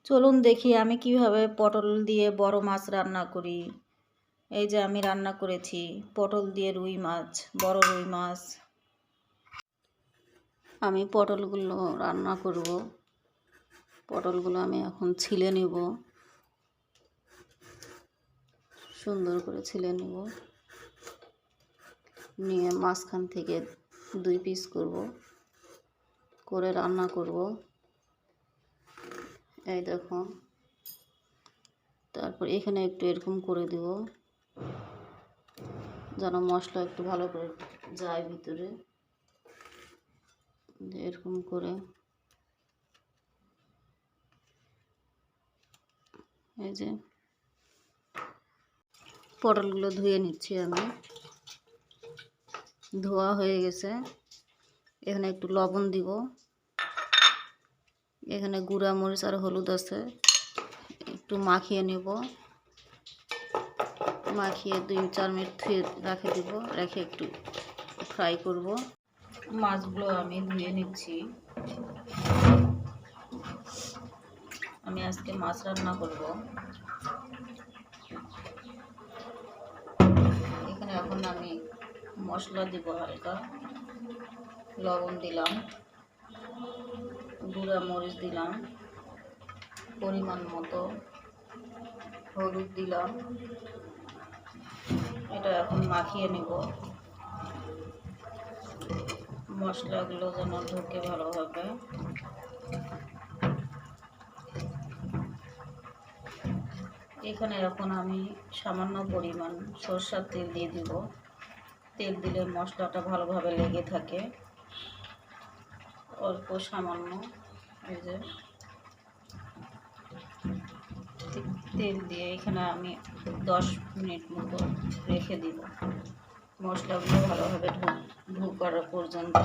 চলুন দেখি আমি কিভাবে পটল দিয়ে বড় মাছ রান্না করি। এই যে আমি রান্না করেছি পটল দিয়ে রুই মাছ, বড় রুই মাছ। আমি পটলগুলো রান্না করব। পটলগুলো আমি এখন ছিলে নেব, সুন্দর করে ছিলে নেব, নিয়ে মাঝখান থেকে 2 পিস করব, করে রান্না করব। এই দেখো, তারপর এখানে একটু এরকম করে দেব যেন মশলা একটু ভালো করে যায় ভিতরে। এরকম করে এই যে পটলগুলো ধুয়ে নিচ্ছি আমি, ধোয়া হয়ে গেছে। এখানে একটু লবণ দিব, এখানে গুঁড়া মরিচ আর হলুদ আছে, একটু মাখিয়ে নেব। মাখিয়ে 2-4 মিনিট ধুয়ে রেখে দিব, রেখে একটু ফ্রাই করব। মাছগুলো আমি ধুয়ে নিচ্ছি। আমি আজকে মাছ রান্না করব। এখানে এখন আমি মশলা দিব, হালকা লবণ দিলাম, গুঁড়া মরিচ দিলাম, পরিমাণ মতো হলুদ দিলাম। এটা এখন মাখিয়ে নেব, মশলাগুলো যেন ঢোকে ভালোভাবে। এখানে এখন আমি সামান্য পরিমাণ সরষের তেল দিয়ে দিব। তেল দিলে মশলাটা ভালোভাবে লেগে থাকে। অল্প সামান্য, এই যে তেল দিয়ে এখানে আমি 10 মিনিট মতো রেখে দিব, মশলাগুলো ভালোভাবে ঢোকার পর্যন্ত।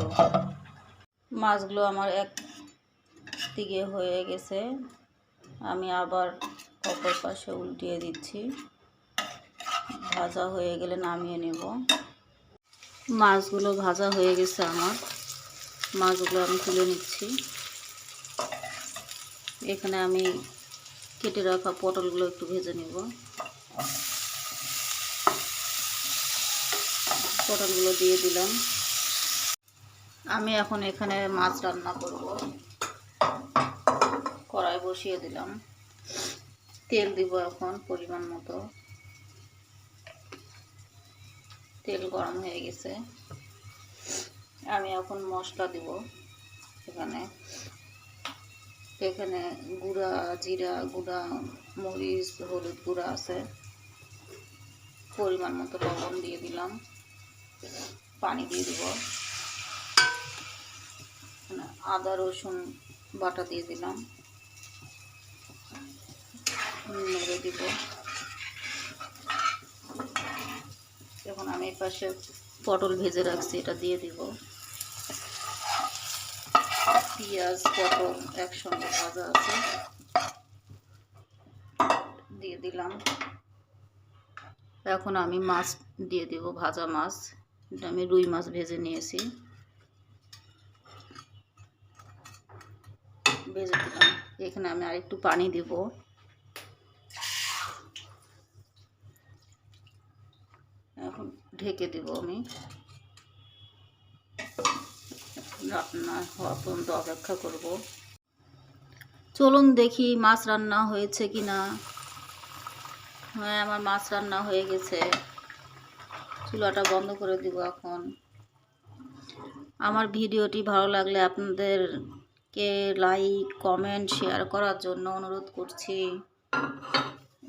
মাছগুলো আমার এক দিকে হয়ে গেছে, আমি আবার অপর পাশে উল্টিয়ে দিচ্ছি। ভাজা হয়ে গেলে নামিয়ে নেব। মাছগুলো ভাজা হয়ে গেছে আমার, মাছগুলো আমি তুলে নিচ্ছি। এখানে আমি কেটে রাখা পটলগুলো একটু ভেজে নেব। পটলগুলো দিয়ে দিলাম। আমি এখন এখানে মাছ রান্না করব। কড়াই বসিয়ে দিলাম, তেল দিব এখন পরিমাণ মতো। তেল গরম হয়ে গেছে, আমি এখন মশলা দিব। এখানে গুঁড়া জিরা, গুঁড়া মরিচ, হলুদ গুঁড়া আছে, পরিমাণ মতো লবণ দিয়ে দিলাম, পানি দিয়ে দিব। আদা রসুন বাটা দিয়ে দিলাম, নেড়ে দিব। এখন আমি এই পাশে পটল ভেজে রাখছি, এটা দিয়ে দিব। পেঁয়াজ পটল একসঙ্গে ভাজা আছে, দিয়ে দিলাম। এখন আমি মাছ দিয়ে দিব, ভাজা মাছ। এটা আমি রুই মাছ ভেজে নিয়েছি, ভেজে দিলাম। এখানে আমি আরেকটু পানি দেব। এখন ঢেকে দেব, আমি রান্না হওয়া পর্যন্ত অপেক্ষা করব। চলুন দেখি মাছ রান্না হয়েছে কিনা। হ্যাঁ, আমার মাছ রান্না হয়ে গেছে। চুলাটা বন্ধ করে দিব এখন। আমার ভিডিওটি ভালো লাগলে আপনাদেরকে লাইক, কমেন্ট, শেয়ার করার জন্য অনুরোধ করছি।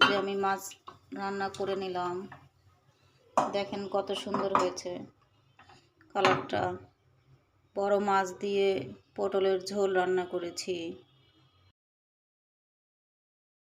যে আমি মাছ রান্না করে নিলাম, দেখেন কত সুন্দর হয়েছে কালারটা। বড় মাছ দিয়ে পটলের ঝোল রান্না করেছি।